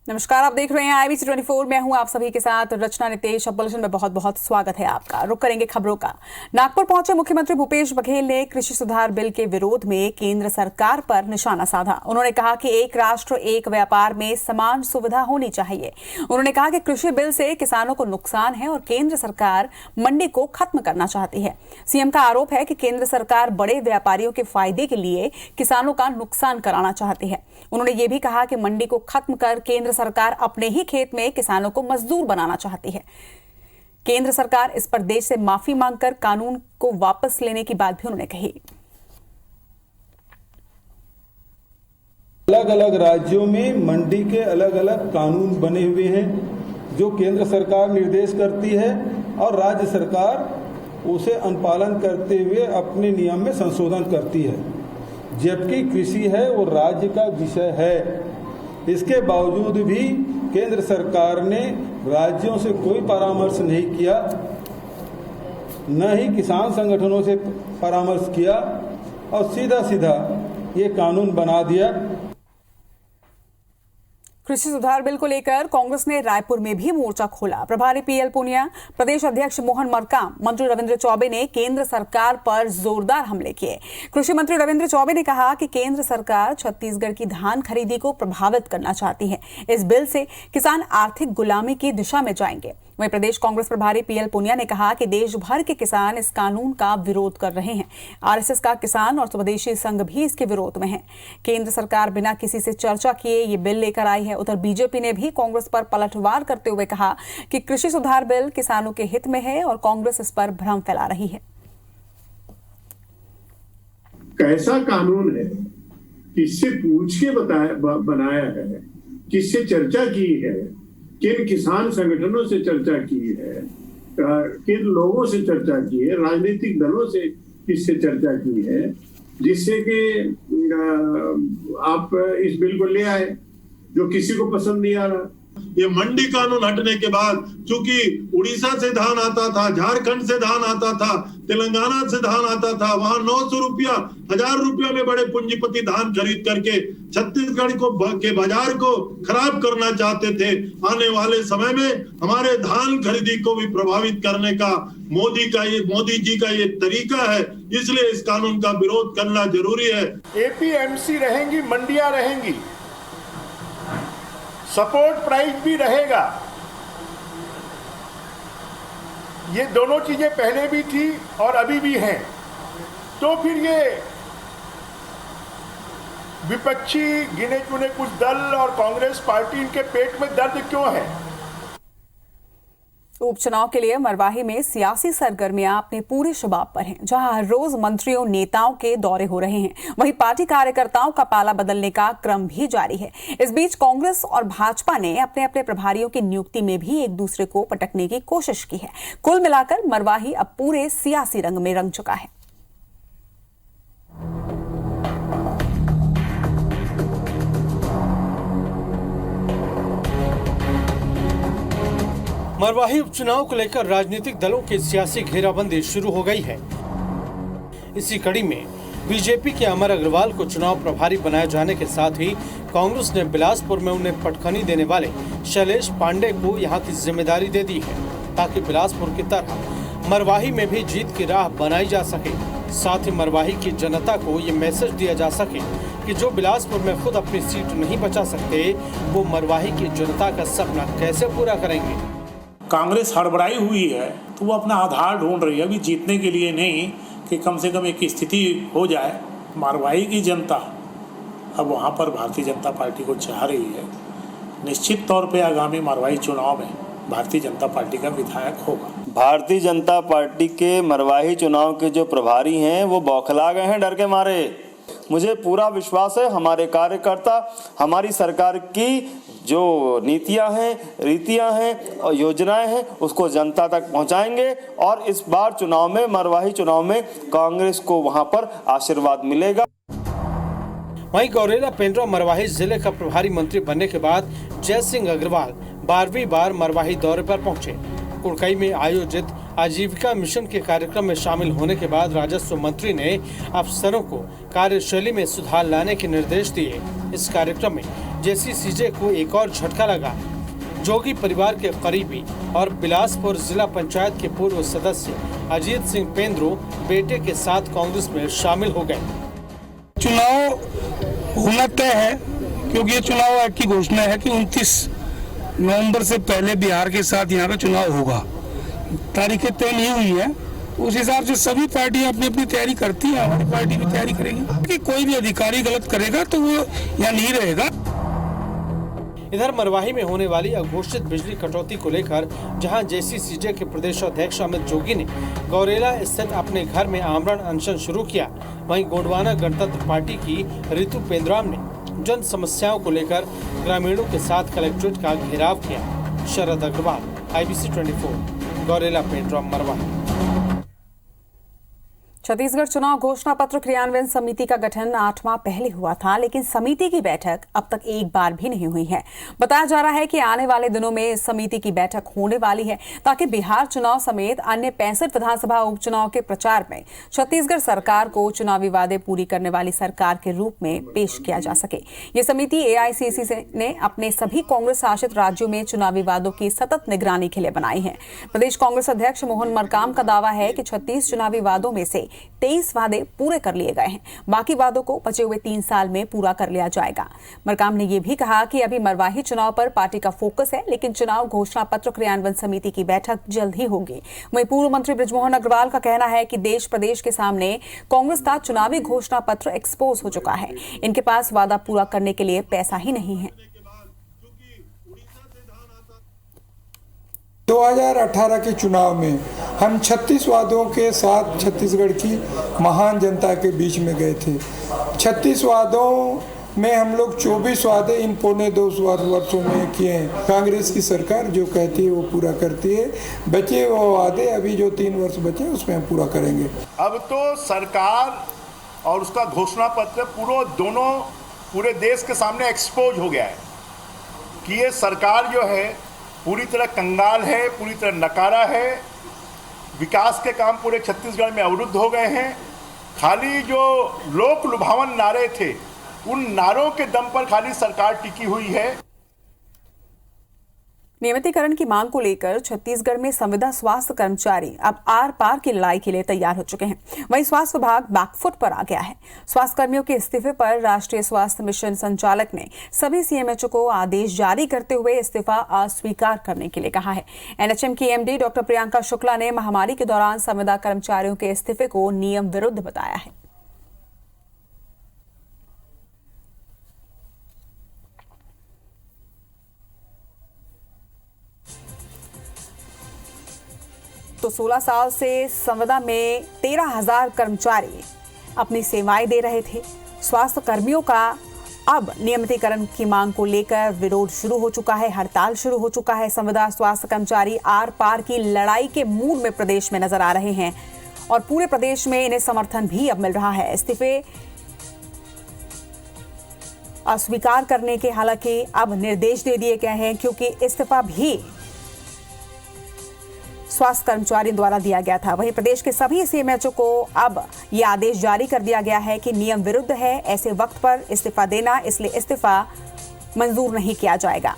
नमस्कार, आप देख रहे हैं IBC 24। मैं हूं आप सभी के साथ रचना नितेश। अब बुलेटिन में बहुत बहुत स्वागत है आपका। रुक करेंगे खबरों का। नागपुर पहुंचे मुख्यमंत्री भूपेश बघेल ने कृषि सुधार बिल के विरोध में केंद्र सरकार पर निशाना साधा। उन्होंने कहा कि एक राष्ट्र एक व्यापार में समान सुविधा होनी चाहिए। उन्होंने कहा कि कृषि बिल से किसानों को नुकसान है और केंद्र सरकार मंडी को खत्म करना चाहती है। सीएम का आरोप है कि केंद्र सरकार बड़े व्यापारियों के फायदे के लिए किसानों का नुकसान कराना चाहती है। उन्होंने ये भी कहा कि मंडी को खत्म कर केंद्र सरकार अपने ही खेत में किसानों को मजदूर बनाना चाहती है। केंद्र सरकार इस पर देश से माफी मांगकर कानून को वापस लेने की बात भी उन्होंने कही। अलग अलग राज्यों में मंडी के अलग अलग कानून बने हुए हैं जो केंद्र सरकार निर्देश करती है और राज्य सरकार उसे अनुपालन करते हुए अपने नियम में संशोधन करती है। जबकि कृषि है वो राज्य का विषय है। इसके बावजूद भी केंद्र सरकार ने राज्यों से कोई परामर्श नहीं किया, न ही किसान संगठनों से परामर्श किया और सीधा सीधा ये कानून बना दिया। कृषि सुधार बिल को लेकर कांग्रेस ने रायपुर में भी मोर्चा खोला। प्रभारी PL पूनिया, प्रदेश अध्यक्ष मोहन मरकाम, मंत्री रविंद्र चौबे ने केंद्र सरकार पर जोरदार हमले किए। कृषि मंत्री रविंद्र चौबे ने कहा कि केंद्र सरकार छत्तीसगढ़ की धान खरीदी को प्रभावित करना चाहती है। इस बिल से किसान आर्थिक गुलामी की दिशा में जाएंगे। वहीं प्रदेश कांग्रेस प्रभारी PL पूनिया ने कहा कि देश भर के किसान इस कानून का विरोध कर रहे हैं। RSS का किसान और स्वदेशी संघ भी इसके विरोध में है। केंद्र सरकार बिना किसी से चर्चा किए ये बिल लेकर आई है। उधर बीजेपी ने भी कांग्रेस पर पलटवार करते हुए कहा कि कृषि सुधार बिल किसानों के हित में है और कांग्रेस इस पर भ्रम फैला रही है। कैसा कानून है, किससे पूछ के बनाया है, किससे चर्चा की है, किन किसान संगठनों से चर्चा की है, किन लोगों से चर्चा की है, राजनीतिक दलों से किससे चर्चा की है, जिससे कि आप इस बिल को ले आए जो किसी को पसंद नहीं आ रहा। ये मंडी कानून हटने के बाद, चूंकि उड़ीसा से धान आता था, झारखंड से धान आता था, तेलंगाना से धान आता था, वहां 900 रुपया, 1000 रुपया में बड़े पूंजीपति धान खरीद करके छत्तीसगढ़ के बाजार को खराब करना चाहते थे। आने वाले समय में हमारे धान खरीदी को भी प्रभावित करने का मोदी जी का ये तरीका है। इसलिए इस कानून का विरोध करना जरूरी है। APMC रहेंगी, मंडियां रहेंगी, सपोर्ट प्राइस भी रहेगा। ये दोनों चीजें पहले भी थी और अभी भी हैं। तो फिर ये विपक्षी गिने चुने कुछ दल और कांग्रेस पार्टी, इनके पेट में दर्द क्यों है? उपचुनाव के लिए मरवाही में सियासी सरगर्मियां अपने पूरे शबाब पर हैं, जहां हर रोज मंत्रियों नेताओं के दौरे हो रहे हैं। वहीं पार्टी कार्यकर्ताओं का पाला बदलने का क्रम भी जारी है। इस बीच कांग्रेस और भाजपा ने अपने अपने प्रभारियों की नियुक्ति में भी एक दूसरे को पटकने की कोशिश की है। कुल मिलाकर मरवाही अब पूरे सियासी रंग में रंग चुका है। मरवाही उपचुनाव को लेकर राजनीतिक दलों की सियासी घेराबंदी शुरू हो गई है। इसी कड़ी में बीजेपी के अमर अग्रवाल को चुनाव प्रभारी बनाए जाने के साथ ही कांग्रेस ने बिलासपुर में उन्हें पटखनी देने वाले शैलेश पांडे को यहां की जिम्मेदारी दे दी है, ताकि बिलासपुर की तरह मरवाही में भी जीत की राह बनाई जा सके। साथ ही मरवाही की जनता को ये मैसेज दिया जा सके कि जो बिलासपुर में खुद अपनी सीट नहीं बचा सकते, वो मरवाही की जनता का सपना कैसे पूरा करेंगे। कांग्रेस हड़बड़ाई हुई है तो वो अपना आधार ढूंढ रही है, अभी जीतने के लिए नहीं कि कम से कम एक स्थिति हो जाए। मरवाही की जनता अब वहाँ पर भारतीय जनता पार्टी को चाह रही है। निश्चित तौर पे आगामी मरवाही चुनाव में भारतीय जनता पार्टी का विधायक होगा। भारतीय जनता पार्टी के मरवाही चुनाव के जो प्रभारी हैं वो बौखला गए हैं डर के मारे। मुझे पूरा विश्वास है हमारे कार्यकर्ता हमारी सरकार की जो नीतियां हैं, रीतियां हैं और योजनाएं हैं उसको जनता तक पहुंचाएंगे और इस बार चुनाव में, मरवाही चुनाव में कांग्रेस को वहां पर आशीर्वाद मिलेगा। वहीं गौरेला पेंड्रा मरवाही जिले का प्रभारी मंत्री बनने के बाद जय सिंह अग्रवाल 12वीं बार मरवाही दौरे पर पहुंचे। कुड़कई में आयोजित आजीविका मिशन के कार्यक्रम में शामिल होने के बाद राजस्व मंत्री ने अफसरों को कार्यशैली में सुधार लाने के निर्देश दिए। इस कार्यक्रम में जेसीसीजे को एक और झटका लगा। जोगी परिवार के करीबी और बिलासपुर जिला पंचायत के पूर्व सदस्य अजीत सिंह पेंद्रो बेटे के साथ कांग्रेस में शामिल हो गए। चुनाव होना तय है, क्योंकि ये चुनाव आयोग की घोषणा है कि 29 नवंबर से पहले बिहार के साथ यहाँ का चुनाव होगा। तारीखें तय नहीं हुई है, उस हिसाब से सभी पार्टियां अपनी अपनी तैयारी करती हैं। हमारी पार्टी भी तैयारी करेगी कि कोई भी अधिकारी गलत करेगा तो वो यहाँ नहीं रहेगा। इधर मरवाही में होने वाली अघोषित बिजली कटौती को लेकर जहां जेसीसीजे के प्रदेश अध्यक्ष अमित जोगी ने गौरेला स्थित अपने घर में आमरण अनशन शुरू किया, वहीं गोंडवाना गणतंत्र पार्टी की रितु पेंद्राम ने जन समस्याओं को लेकर ग्रामीणों के साथ कलेक्ट्रेट का घेराव किया। शरद अग्रवाल, IBC 24, गौरेला पेंद्राम, मरवाही। छत्तीसगढ़ चुनाव घोषणा पत्र क्रियान्वयन समिति का गठन 8 माह पहले हुआ था, लेकिन समिति की बैठक अब तक एक बार भी नहीं हुई है। बताया जा रहा है कि आने वाले दिनों में इस समिति की बैठक होने वाली है, ताकि बिहार चुनाव समेत अन्य 65 विधानसभा उपचुनाव के प्रचार में छत्तीसगढ़ सरकार को चुनावी वादे पूरी करने वाली सरकार के रूप में पेश किया जा सके। ये समिति AICC ने अपने सभी कांग्रेस शासित राज्यों में चुनावी वादों की सतत निगरानी के लिए बनाई है। प्रदेश कांग्रेस अध्यक्ष मोहन मरकाम का दावा है कि 36 चुनावी वादों में से 23 वादे पूरे कर लिए गए हैं, बाकी वादों को बचे हुए 3 साल में पूरा कर लिया जाएगा। मरकाम ने यह भी कहा कि अभी मरवाही चुनाव पर पार्टी का फोकस है, लेकिन चुनाव घोषणा पत्र क्रियान्वयन समिति की बैठक जल्द ही होगी। वहीं पूर्व मंत्री बृजमोहन अग्रवाल का कहना है कि देश प्रदेश के सामने कांग्रेस का चुनावी घोषणा पत्र एक्सपोज हो चुका है। इनके पास वादा पूरा करने के लिए पैसा ही नहीं है। 2018 के चुनाव में हम 36 वादों के साथ छत्तीसगढ़ की महान जनता के बीच में गए थे। 36 वादों में हम लोग 24 वादे इन पौने 2 वर्षों में किए हैं। कांग्रेस की सरकार जो कहती है वो पूरा करती है। बचे वो वादे अभी जो 3 वर्ष बचे उसमें हम पूरा करेंगे। अब तो सरकार और उसका घोषणा पत्र पूरे देश के सामने एक्सपोज हो गया है कि ये सरकार जो है पूरी तरह कंगाल है, पूरी तरह नकारा है। विकास के काम पूरे छत्तीसगढ़ में अवरुद्ध हो गए हैं। खाली जो लोक लुभावन नारे थे, उन नारों के दम पर खाली सरकार टिकी हुई है। नियमितीकरण की मांग को लेकर छत्तीसगढ़ में संविदा स्वास्थ्य कर्मचारी अब आर पार की लड़ाई के लिए तैयार हो चुके हैं। वहीं स्वास्थ्य विभाग बैकफुट पर आ गया है। स्वास्थ्य कर्मियों के इस्तीफे पर राष्ट्रीय स्वास्थ्य मिशन संचालक ने सभी CMHO को आदेश जारी करते हुए इस्तीफा अस्वीकार करने के लिए कहा है। NHM की MD डॉक्टर प्रियंका शुक्ला ने महामारी के दौरान संविदा कर्मचारियों के इस्तीफे को नियम विरुद्ध बताया है। तो 16 साल से संविदा में 13,000 कर्मचारी अपनी सेवाएं दे रहे थे। स्वास्थ्य कर्मियों का अब नियमितीकरण की मांग को लेकर विरोध शुरू हो चुका है, हड़ताल शुरू हो चुका है। संविदा स्वास्थ्य कर्मचारी आर पार की लड़ाई के मूड में प्रदेश में नजर आ रहे हैं और पूरे प्रदेश में इन्हें समर्थन भी अब मिल रहा है। इस्तीफे अस्वीकार करने के हालांकि अब निर्देश दे दिए गए हैं, क्योंकि इस्तीफा भी स्वास्थ्य कर्मचारियों द्वारा दिया गया था। वहीं प्रदेश के सभी CMHO को अब यह आदेश जारी कर दिया गया है कि नियम विरुद्ध है ऐसे वक्त पर इस्तीफा देना, इसलिए इस्तीफा मंजूर नहीं किया जाएगा।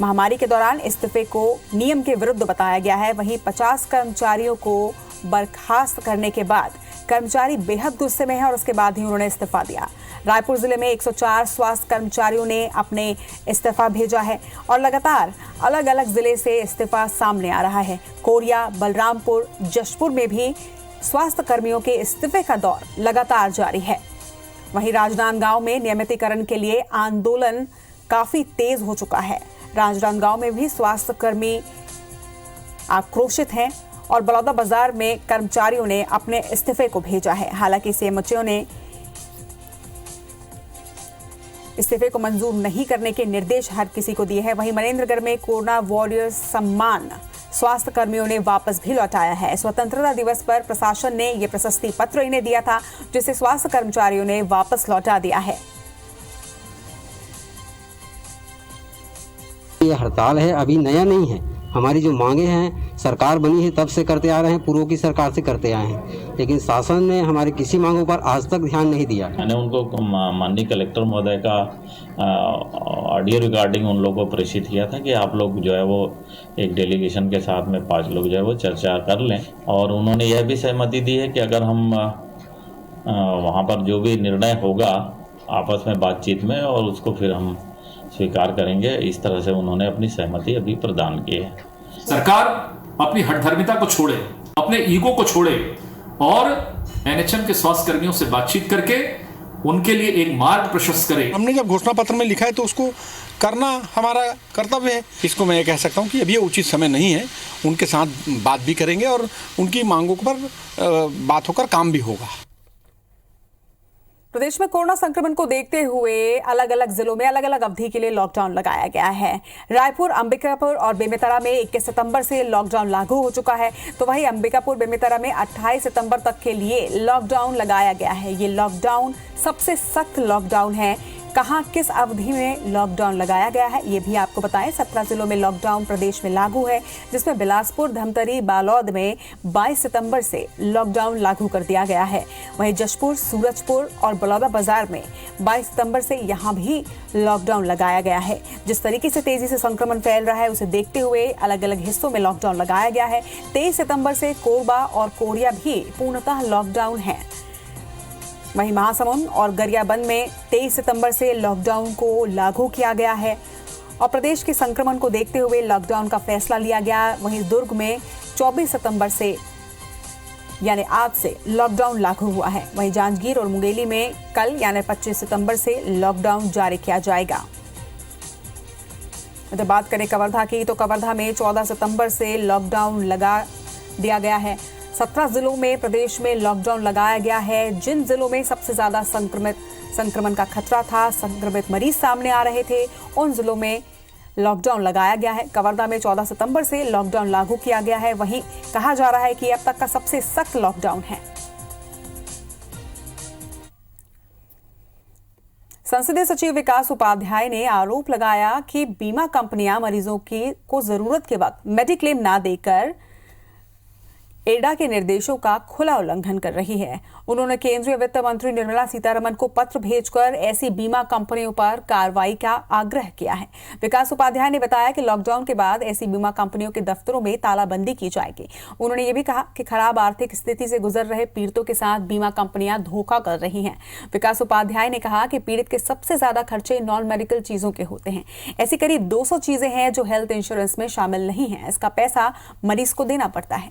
महामारी के दौरान इस्तीफे को नियम के विरुद्ध बताया गया है। वहीं 50 कर्मचारियों को बर्खास्त करने के बाद कर्मचारी बेहद गुस्से में है और उसके बाद ही उन्होंने इस्तीफा दिया। रायपुर जिले में 104 स्वास्थ्य कर्मचारियों ने अपने इस्तीफा भेजा है और लगातार अलग अलग जिले से इस्तीफा सामने आ रहा है। कोरिया, बलरामपुर, जशपुर में भी स्वास्थ्य कर्मियों के इस्तीफे का दौर लगातार जारी है। वहीं राजनांदगांव में नियमितीकरण के लिए आंदोलन काफी तेज हो चुका है। राजनांदगांव में भी स्वास्थ्य कर्मी आक्रोशित हैं और बलौदा बाजार में कर्मचारियों ने अपने इस्तीफे को भेजा है। हालांकि CMHO ने इस्तीफे को मंजूर नहीं करने के निर्देश हर किसी को दिए हैं। वहीं मनेंद्रगढ़ में कोरोना वॉरियर्स सम्मान स्वास्थ्य कर्मियों ने वापस भी लौटाया है। स्वतंत्रता दिवस पर प्रशासन ने यह प्रशस्ति पत्र इन्हें दिया था, जिसे स्वास्थ्य कर्मचारियों ने वापस लौटा दिया है। ये हड़ताल है, अभी नया नहीं है, हमारी जो मांगे हैं सरकार बनी है तब से करते आ रहे हैं, पूर्व की सरकार से करते आए हैं, लेकिन शासन ने हमारी किसी मांगों पर आज तक ध्यान नहीं दिया। मैंने उनको माननीय कलेक्टर महोदय का ऑडियो रिकॉर्डिंग उन लोगों को प्रेषित किया था कि आप लोग जो है वो एक डेलीगेशन के साथ में 5 लोग जो है वो चर्चा कर लें, और उन्होंने यह भी सहमति दी है कि अगर हम वहाँ पर जो भी निर्णय होगा आपस में बातचीत में और उसको फिर हम स्वीकार करेंगे। इस तरह से उन्होंने अपनी सहमति अभी प्रदान की है। सरकार अपनी हठधर्मिता को छोड़े, अपने ईगो को छोड़े और एनएचएम के स्वास्थ्य कर्मियों से बातचीत करके उनके लिए एक मार्ग प्रशस्त करे। हमने जब घोषणा पत्र में लिखा है तो उसको करना हमारा कर्तव्य है। इसको मैं ये कह सकता हूँ कि अभी उचित समय नहीं है, उनके साथ बात भी करेंगे और उनकी मांगों पर बात होकर काम भी होगा। प्रदेश में कोरोना संक्रमण को देखते हुए अलग अलग जिलों में अलग अलग अवधि के लिए लॉकडाउन लगाया गया है। रायपुर, अंबिकापुर और बेमेतरा में 21 सितंबर से लॉकडाउन लागू हो चुका है, तो वहीं अंबिकापुर, बेमेतरा में 28 सितंबर तक के लिए लॉकडाउन लगाया गया है। ये लॉकडाउन सबसे सख्त लॉकडाउन है। कहां किस अवधि में लॉकडाउन लगाया गया है ये भी आपको बताएं। 17 जिलों में लॉकडाउन प्रदेश में लागू है, जिसमें बिलासपुर, धमतरी, बालोद में 22 सितंबर से लॉकडाउन लागू कर दिया गया है। वहीं जशपुर, सूरजपुर और बलौदाबाजार में 22 सितंबर से यहां भी लॉकडाउन लगाया गया है। जिस तरीके से तेजी से संक्रमण फैल रहा है उसे देखते हुए अलग अलग हिस्सों में लॉकडाउन लगाया गया है। 23 सितंबर से कोरबा और कोरिया भी पूर्णतः लॉकडाउन है। वहीं महासमुंद और गरियाबंद में 23 सितंबर से लॉकडाउन को लागू किया गया है और प्रदेश के संक्रमण को देखते हुए लॉकडाउन का फैसला लिया गया। वहीं दुर्ग में 24 सितंबर से यानी आज से लॉकडाउन लागू हुआ है। वहीं जांजगीर और मुंगेली में कल यानी 25 सितंबर से लॉकडाउन जारी किया जाएगा। अगर बात करें कवर्धा की, तो कवर्धा में 14 सितंबर से लॉकडाउन लगा दिया गया है। 17 जिलों में प्रदेश में लॉकडाउन लगाया गया है। जिन जिलों में सबसे ज्यादा संक्रमण का खतरा था, संक्रमित मरीज सामने आ रहे थे, उन जिलों में लॉकडाउन लगाया गया है। कवर्धा में 14 सितंबर से लॉकडाउन लागू किया गया है। वहीं कहा जा रहा है कि अब तक का सबसे सख्त लॉकडाउन है। संसदीय सचिव विकास उपाध्याय ने आरोप लगाया कि बीमा कंपनियां मरीजों को जरूरत के वक्त मेडिक्लेम ना देकर एडा के निर्देशों का खुला उल्लंघन कर रही है। उन्होंने केंद्रीय वित्त मंत्री निर्मला सीतारमण को पत्र भेजकर ऐसी बीमा कंपनियों पर कार्रवाई का आग्रह किया है। विकास उपाध्याय ने बताया कि लॉकडाउन के बाद ऐसी बीमा कंपनियों के दफ्तरों में तालाबंदी की जाएगी। उन्होंने ये भी कहा कि खराब आर्थिक स्थिति से गुजर रहे पीड़ितों के साथ बीमा कंपनियां धोखा कर रही हैं। विकास उपाध्याय ने कहा कि पीड़ित के सबसे ज्यादा खर्चे नॉन मेडिकल चीजों के होते हैं। ऐसी करीब 200 चीजें हैं जो हेल्थ इंश्योरेंस में शामिल नहीं है। इसका पैसा मरीज को देना पड़ता है।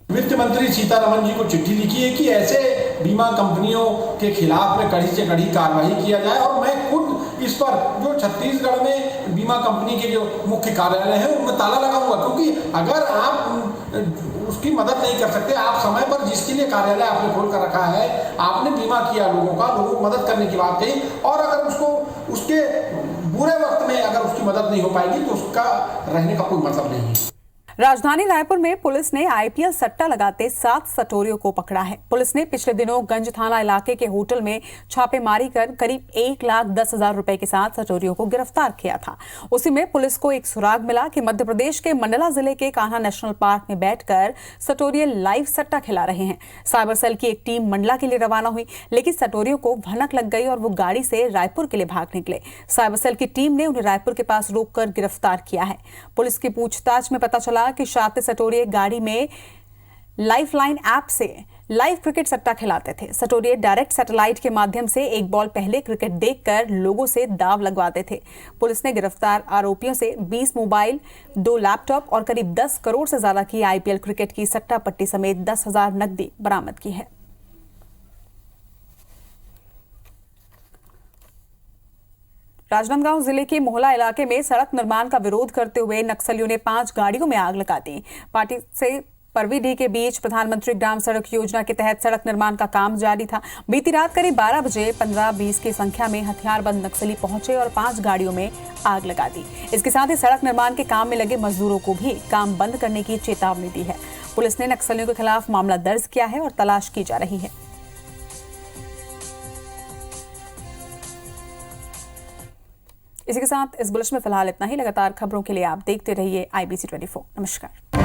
वित्त मंत्री सीतारमण जी को चिट्ठी लिखी है कि ऐसे बीमा कंपनियों के खिलाफ में कड़ी से कड़ी कार्रवाई किया जाए और मैं खुद इस पर जो छत्तीसगढ़ में बीमा कंपनी के जो मुख्य कार्यालय हैं उनमें ताला लगाऊंगा, क्योंकि अगर आप उसकी मदद नहीं कर सकते, आप समय पर जिसके लिए कार्यालय आपने खोल कर रखा है, आपने बीमा किया लोगों को मदद करने की बात कही, और अगर उसको उसके बुरे वक्त में अगर उसकी मदद नहीं हो पाएगी तो उसका रहने का कोई मतलब नहीं है। राजधानी रायपुर में पुलिस ने आईपीएल सट्टा लगाते 7 सटोरियों को पकड़ा है। पुलिस ने पिछले दिनों गंज थाना इलाके के होटल में छापेमारी कर करीब 1,10,000 रुपए के साथ सटोरियों को गिरफ्तार किया था। उसी में पुलिस को एक सुराग मिला कि मध्य प्रदेश के मंडला जिले के कान्हा नेशनल पार्क में बैठकर सटोरिये लाइव सट्टा खिला रहे हैं। साइबर सेल की एक टीम मंडला के लिए रवाना हुई, लेकिन सटोरियों को भनक लग गई और वो गाड़ी से रायपुर के लिए भाग निकले। साइबर सेल की टीम ने उन्हें रायपुर के पास रोककर गिरफ्तार किया है। पुलिस की पूछताछ में पता चला कि 7 सटोरिये गाड़ी में लाइफलाइन ऐप से लाइव क्रिकेट सट्टा खिलाते थे। सटोरिये डायरेक्ट सैटेलाइट के माध्यम से एक बॉल पहले क्रिकेट देखकर लोगों से दाव लगवाते थे। पुलिस ने गिरफ्तार आरोपियों से 20 मोबाइल, 2 लैपटॉप और करीब 10 करोड़ से ज्यादा की आईपीएल क्रिकेट की सट्टा पट्टी समेत 10,000 नकदी बरामद की है। राजनांदगांव जिले के मोहला इलाके में सड़क निर्माण का विरोध करते हुए नक्सलियों ने 5 गाड़ियों में आग लगा दी। पार्टी से परवीडी के बीच प्रधानमंत्री ग्राम सड़क योजना के तहत सड़क निर्माण का काम जारी था। बीती रात करीब 12 बजे 15-20 की संख्या में हथियारबंद नक्सली पहुंचे और 5 गाड़ियों में आग लगा दी। इसके साथ ही सड़क निर्माण के काम में लगे मजदूरों को भी काम बंद करने की चेतावनी दी है। पुलिस ने नक्सलियों के खिलाफ मामला दर्ज किया है और तलाश की जा रही है। इसी के साथ इस बुलेटिन में फिलहाल इतना ही। लगातार खबरों के लिए आप देखते रहिए IBC 24। नमस्कार।